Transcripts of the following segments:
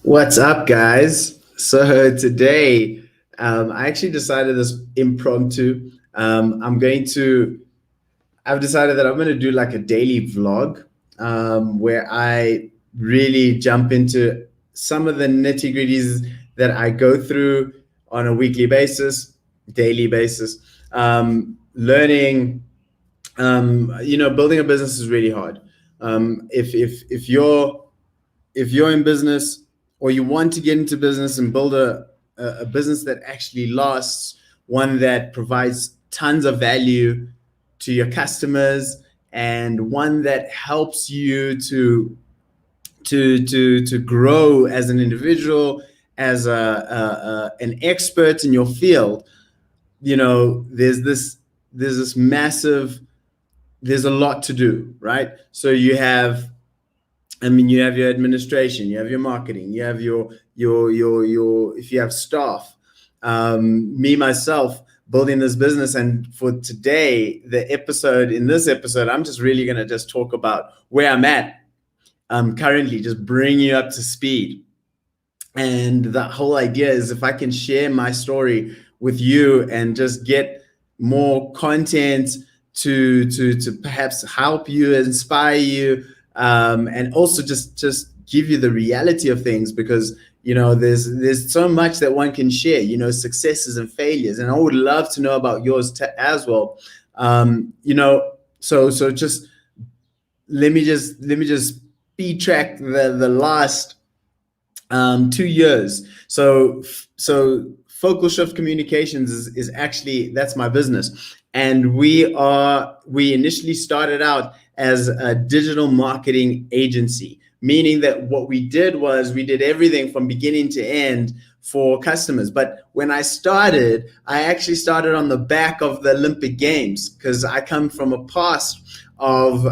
What's up, guys? So today, I actually decided this impromptu. I'm going to. I've decided that I'm going to do like a daily vlog, where I really jump into some of the nitty gritties that I go through on a weekly basis, daily basis. Learning, building a business is really hard. If you're in business or you want to get into business and build a business that actually lasts, one that provides tons of value to your customers, and one that helps you to grow as an individual, as an expert in your field. There's this massive, there's a lot to do, right? So you have your administration, you have your marketing, you have your if you have staff. Me myself building this business, and for today, in this episode, I'm just really gonna just talk about where I'm at currently, just bring you up to speed. And the whole idea is, if I can share my story with you and just get more content to perhaps help you, inspire you, and also just give you the reality of things, because there's so much that one can share, successes and failures, and I would love to know about yours as well. So just let me just speed track the last 2 years. So Focal Shift Communications is actually, that's my business, and we initially started out as a digital marketing agency, meaning that what we did was we did everything from beginning to end for customers. But when I actually started on the back of the Olympic Games, because I come from a past of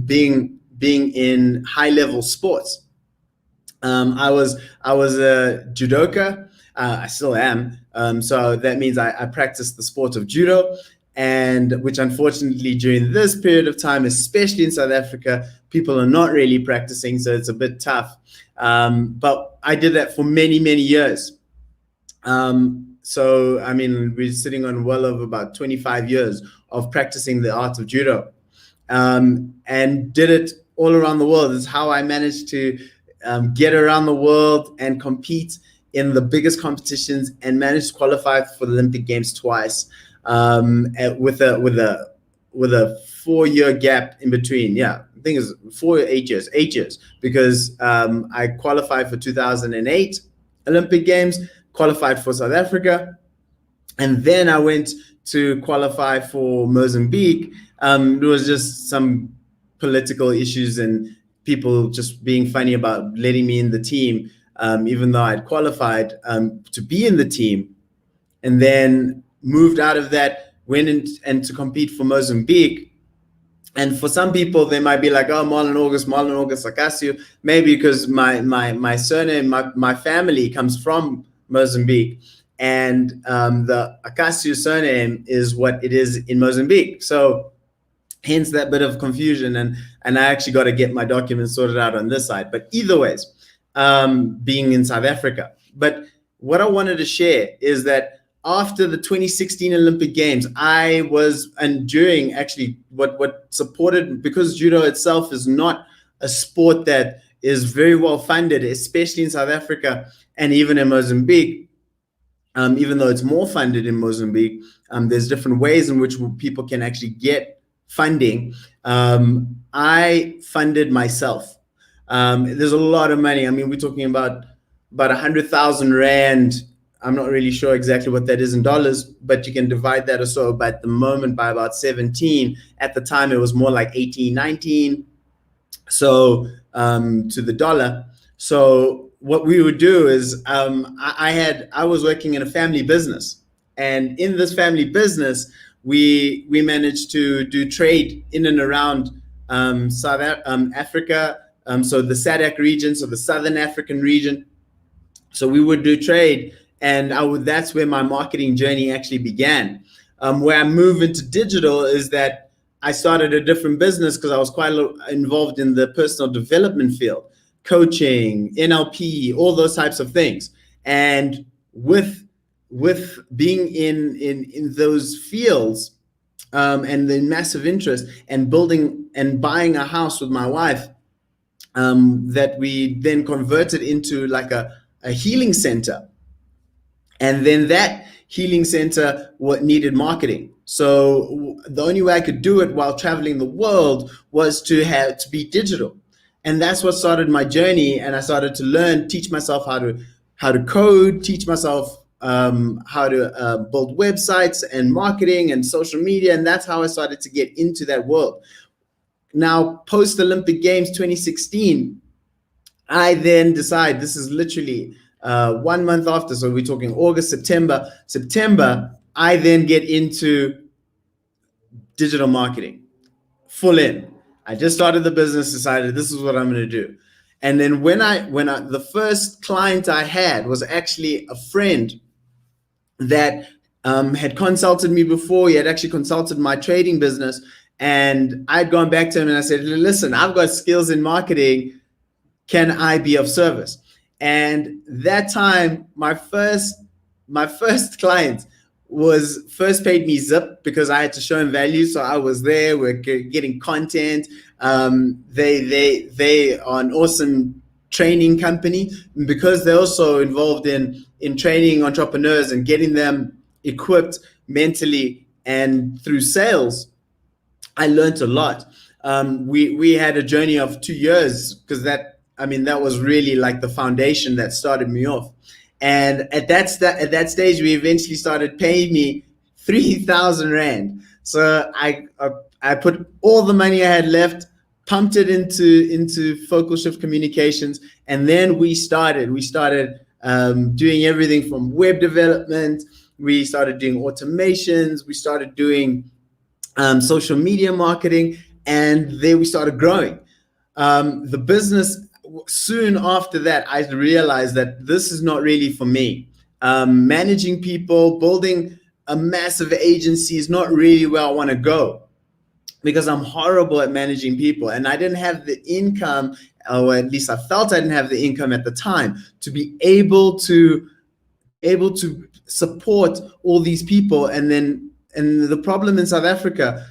being in high level sports. I was a judoka. I still am. So that means I practice the sport of judo, and which unfortunately during this period of time, especially in South Africa, people are not really practicing. So it's a bit tough. But I did that for many years. So I mean, we're sitting on well over about 25 years of practicing the art of judo, and did it all around the world. This is how I managed to get around the world and compete in the biggest competitions, and managed to qualify for the Olympic Games twice, with a 4 year gap in between. Yeah, I think it's 8 years, because I qualified for 2008 Olympic Games, qualified for South Africa, and then I went to qualify for Mozambique. There was just some political issues and people just being funny about letting me in the team, even though I'd qualified to be in the team, and then moved out of that, went in and to compete for Mozambique. And for some people, they might be like, "Oh, Marlon August Acasio," maybe because my surname, my family comes from Mozambique, and the Acasio surname is what it is in Mozambique. So hence that bit of confusion, and I actually got to get my documents sorted out on this side. But either ways, being in South Africa. But what I wanted to share is that after the 2016 Olympic Games, and during actually what supported, because judo itself is not a sport that is very well funded, especially in South Africa and even in Mozambique. Even though it's more funded in Mozambique, there's different ways in which people can actually get funding. I funded myself. There's a lot of money. I mean, we're talking about 100,000 rand. I'm not really sure exactly what that is in dollars, but you can divide that or so. But at the moment, by about 17. At the time, it was more like 18, 19. So to the dollar. So what we would do is, I was working in a family business, and in this family business, we managed to do trade in and around South Africa, so the SADC region, so the Southern African region. So we would do trade, and that's where my marketing journey actually began. Where I moved into digital is that I started a different business, because I was quite involved in the personal development field. coaching, NLP, all those types of things. And with being in those fields, and the massive interest, and building and buying a house with my wife, that we then converted into like a healing center. And then that healing center what needed marketing. So the only way I could do it while traveling the world was to be digital. And that's what started my journey. And I started to learn, teach myself how to code, teach myself how to build websites and marketing and social media. And that's how I started to get into that world. Now, post Olympic Games 2016, I then decide, this is literally 1 month after, so we're talking August, September, I then get into digital marketing, full in. I just started the business, decided this is what I'm going to do. And then when the first client I had was actually a friend that had consulted me before. He had actually consulted my trading business. And I'd gone back to him and I said, listen, I've got skills in marketing. Can I be of service? And that time, my first client was first paid me Zip because I had to show him value. So I was there, we're getting content. They are an awesome training company because they're also involved in training entrepreneurs and getting them equipped mentally and through sales. I learned a lot. We had a journey of 2 years because that was really like the foundation that started me off. And at that stage, we eventually started paying me 3,000 Rand. So I put all the money I had left, pumped it into Focal Shift Communications, and then we started doing everything from web development. We started doing automations. We started doing social media marketing, and then we started growing the business. Soon after that, I realized that this is not really for me. Managing people, building a massive agency is not really where I want to go because I'm horrible at managing people, and I didn't have the income, or at least I felt I didn't have the income at the time to be able to support all these people. And the problem in South Africa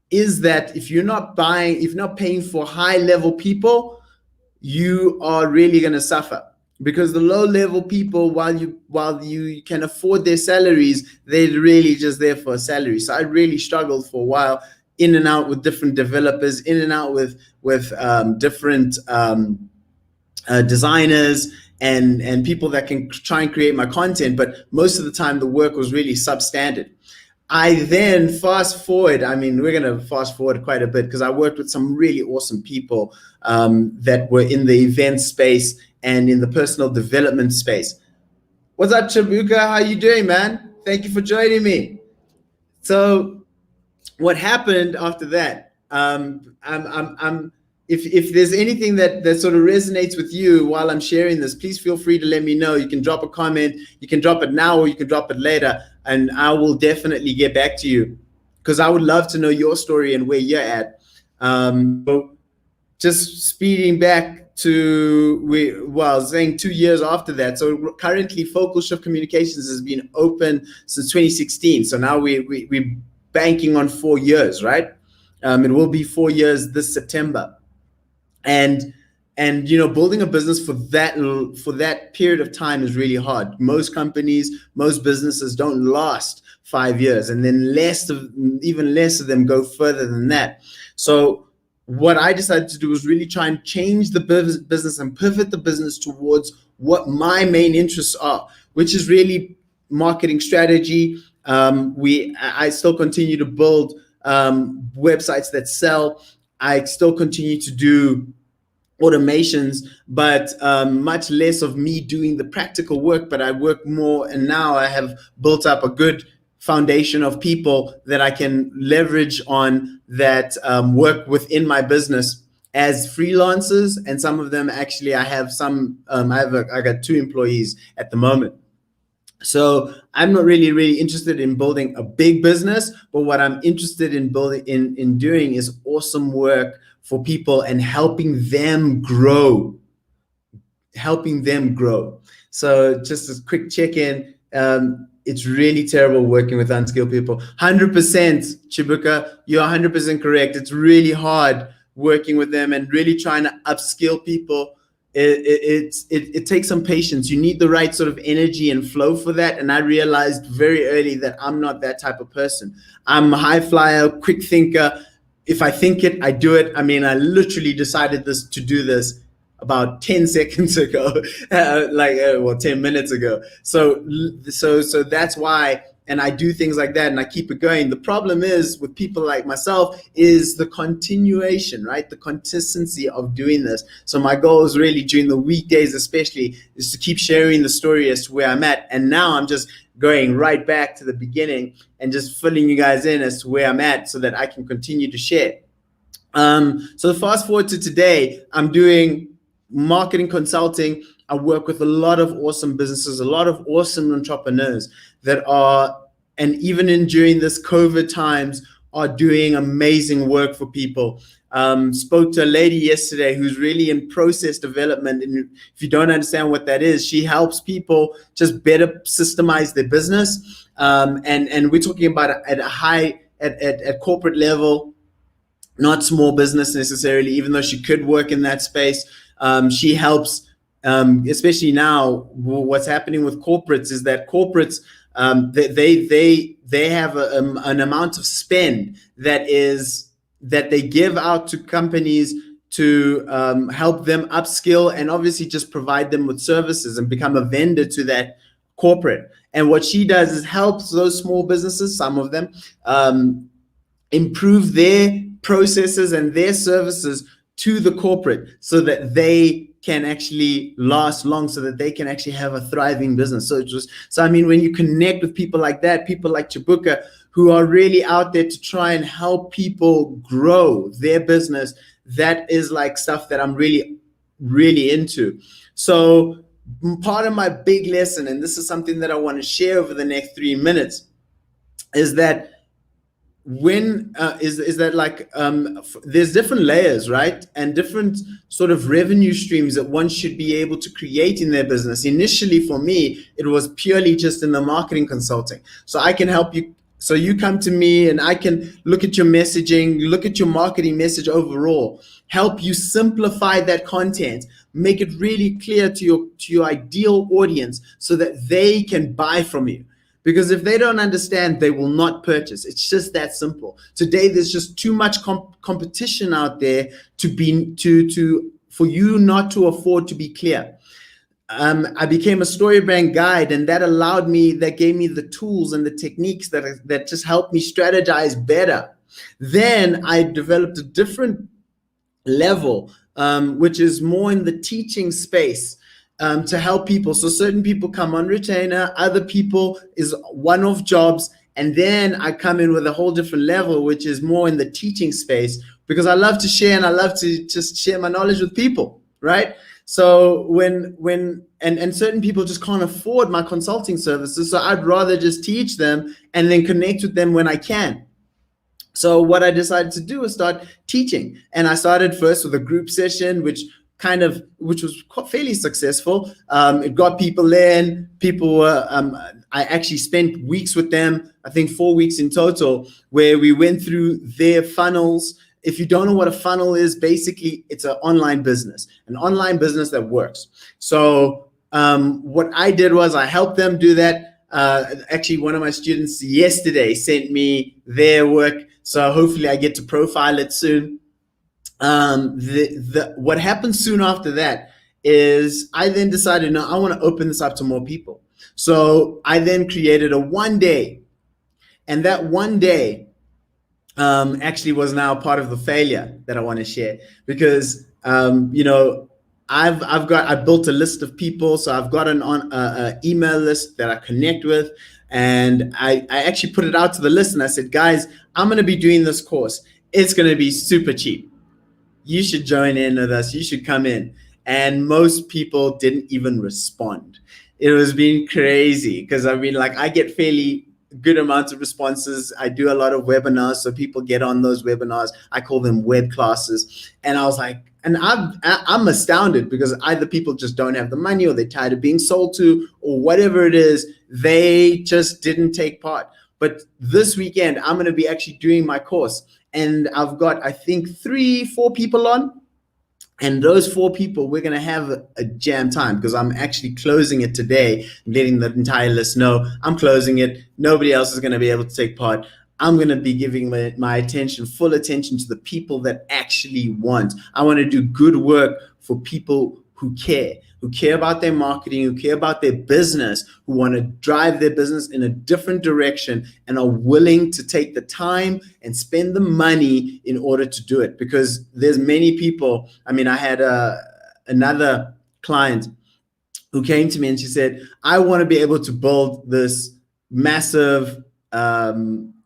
is that if you're not paying for high level people, you are really going to suffer, because the low level people, while you can afford their salaries, they're really just there for a salary. So I really struggled for a while, in and out with different developers, in and out with different designers and people that can try and create my content. But most of the time the work was really substandard. I then fast forward. We're going to fast forward quite a bit because I worked with some really awesome people that were in the event space and in the personal development space. What's up, Chabuka? How you doing, man? Thank you for joining me. So what happened after that? If there's anything that sort of resonates with you while I'm sharing this, please feel free to let me know. You can drop a comment. You can drop it now or you can drop it later, and I will definitely get back to you because I would love to know your story and where you're at. So just speeding back to, saying 2 years after that. So currently Focal Shift Communications has been open since 2016. So now we're banking on 4 years, right? It will be 4 years this September. And building a business for that period of time is really hard. Most businesses don't last 5 years, and then even less of them go further than that. So what I decided to do was really try and change the business and pivot the business towards what my main interests are, which is really marketing strategy. I still continue to build websites that sell. I still continue to do automations, but much less of me doing the practical work, but I work more. And now I have built up a good foundation of people that I can leverage on that work within my business as freelancers. And some of them actually, I have I got 2 employees at the moment. So I'm not really interested in building a big business, but what I'm interested in building in doing is awesome work for people and helping them grow. helping them grow. So just a quick check-in. It's really terrible working with unskilled people. 100%, Chibuka, you're 100% correct. It's really hard working with them and really trying to upskill people. It takes some patience. You need the right sort of energy and flow for that. And I realized very early that I'm not that type of person. I'm a high flyer, quick thinker. If I think it, I do it. I mean, I literally decided to do this about 10 seconds ago, 10 minutes ago. So that's why, and I do things like that and I keep it going. The problem is with people like myself is the continuation, right? The consistency of doing this. So my goal is really during the weekdays, especially, is to keep sharing the story as to where I'm at. And now I'm just going right back to the beginning and just filling you guys in as to where I'm at so that I can continue to share. So fast forward to today, I'm doing marketing consulting. I work with a lot of awesome businesses, a lot of awesome entrepreneurs that are, and even during this COVID times, are doing amazing work for people. Spoke to a lady yesterday who's really in process development. And if you don't understand what that is, she helps people just better systemize their business. And we're talking about at a high, at corporate level, not small business necessarily, even though she could work in that space. She helps, especially now, what's happening with corporates is that corporates, they have an amount of spend that they give out to companies to help them upskill and obviously just provide them with services and become a vendor to that corporate. And what she does is helps those small businesses, some of them, improve their processes and their services to the corporate so that they can actually last long, so that they can actually have a thriving business. So I mean, when you connect with people like that, people like Chibuka, who are really out there to try and help people grow their business, that is like stuff that I'm really, really into. So part of my big lesson, and this is something that I want to share over the next 3 minutes, is that there's different layers, right? And different sort of revenue streams that one should be able to create in their business. Initially, for me, it was purely just in the marketing consulting. So I can help you. So you come to me and I can look at your messaging, look at your marketing message overall, help you simplify that content, make it really clear to your ideal audience so that they can buy from you. Because if they don't understand, they will not purchase. It's just that simple. Today, there's just too much competition out there for you not to afford to be clear. I became a StoryBrand guide, and that gave me the tools and the techniques that just helped me strategize better. Then I developed a different level, which is more in the teaching space. To help people. So certain people come on retainer, other people is one-off jobs, and then I come in with a whole different level, which is more in the teaching space, because I love to share and I love to just share my knowledge with people, right? So when certain people just can't afford my consulting services, so I'd rather just teach them and then connect with them when I can. So what I decided to do was start teaching, and I started first with a group session, which was fairly successful. It got people in. People were. I actually spent weeks with them. I think 4 weeks in total, where we went through their funnels. If you don't know what a funnel is, basically it's an online business that works. So what I did was I helped them do that. Actually, one of my students yesterday sent me their work, so hopefully I get to profile it soon. What happened soon after that is I then decided, no, I want to open this up to more people. So I then created a 1 day, and that 1 day actually was now part of the failure that I want to share, because I built a list of people, so I've got an email list that I connect with, and I actually put it out to the list, and I said, guys, I'm going to be doing this course. It's going to be super cheap. You should join in with us. You should come in. And most people didn't even respond. It was being crazy, because I mean, like, I get fairly good amount of responses. I do a lot of webinars, so people get on those webinars. I call them web classes. And I was like, and I'm astounded, because either people just don't have the money, or they're tired of being sold to, or whatever it is, they just didn't take part. But this weekend, I'm going to be actually doing my course, and I've got, I think, 3-4 people on. And those 4 people, we're going to have a jam time, because I'm actually closing it today, letting the entire list know I'm closing it. Nobody else is going to be able to take part. I'm going to be giving my attention, full attention, to the people that actually want. I want to do good work for people who care about their marketing, who care about their business, who want to drive their business in a different direction, and are willing to take the time and spend the money in order to do it. Because there's many people. I mean, I had another client who came to me and she said, I want to be able to build this massive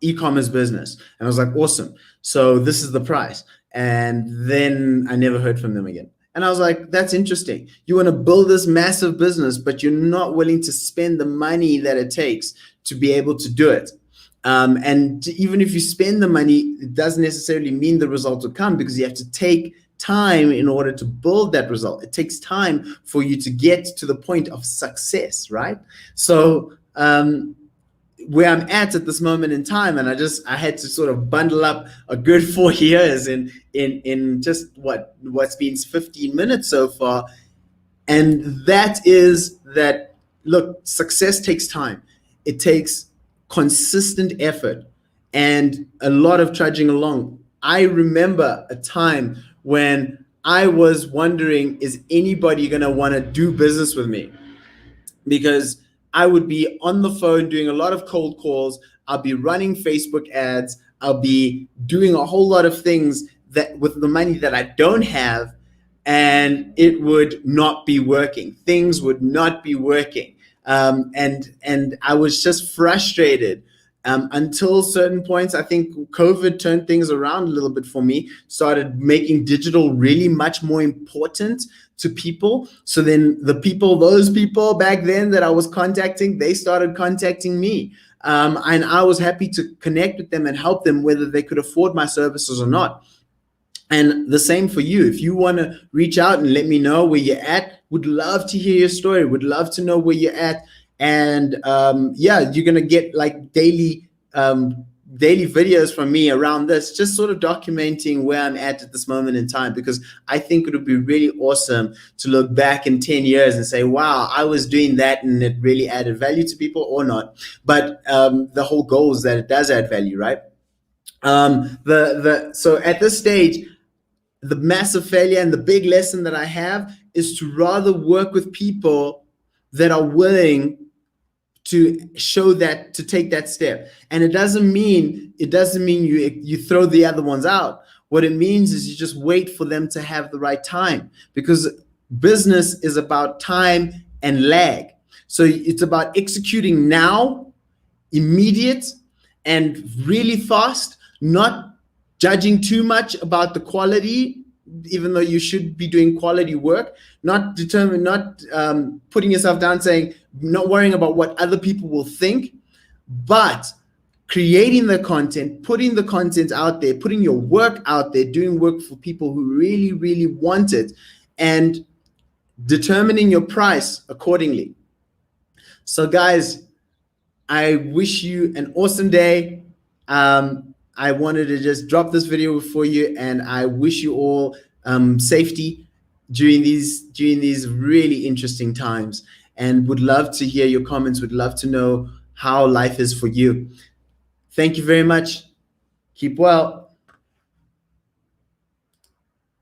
e-commerce business. And I was like, awesome. So this is the price. And then I never heard from them again. And I was like, that's interesting. You want to build this massive business, but you're not willing to spend the money that it takes to be able to do it. And even if you spend the money, it doesn't necessarily mean the result will come, because you have to take time in order to build that result. It takes time for you to get to the point of success, right? So where I'm at this moment in time, and I had to sort of bundle up a good 4 years in just what's been 15 minutes so far. And that is that, look, success takes time. It takes consistent effort and a lot of trudging along. I remember a time when I was wondering, is anybody going to want to do business with me? Because I would be on the phone doing a lot of cold calls. I'll be running Facebook ads. I'll be doing a whole lot of things that with the money that I don't have, and it would not be working. Things would not be working. And I was just frustrated until certain points. I think COVID turned things around a little bit for me, started making digital really much more important to people. So then those people back then that I was contacting, they started contacting me. And I was happy to connect with them and help them, whether they could afford my services or not. And the same for you. If you want to reach out and let me know where you're at, would love to hear your story, would love to know where you're at. And yeah, you're going to get like daily videos from me around this, just sort of documenting where I'm at this moment in time, because I think it would be really awesome to look back in 10 years and say, wow, I was doing that and it really added value to people, or not. But the whole goal is that it does add value, right? So at this stage, the massive failure and the big lesson that I have is to rather work with people that are willing to show that, to take that step. And it doesn't mean you throw the other ones out. What it means is you just wait for them to have the right time, because business is about time and lag. So it's about executing now, immediate and really fast, not judging too much about the quality, even though you should be doing quality work, not putting yourself down, saying, not worrying about what other people will think, but creating the content, putting the content out there, putting your work out there, doing work for people who really, really want it, and determining your price accordingly. So guys, I wish you an awesome day. I wanted to just drop this video for you, and I wish you all safety during these really interesting times, and would love to hear your comments, would love to know how life is for you. Thank you very much. Keep well.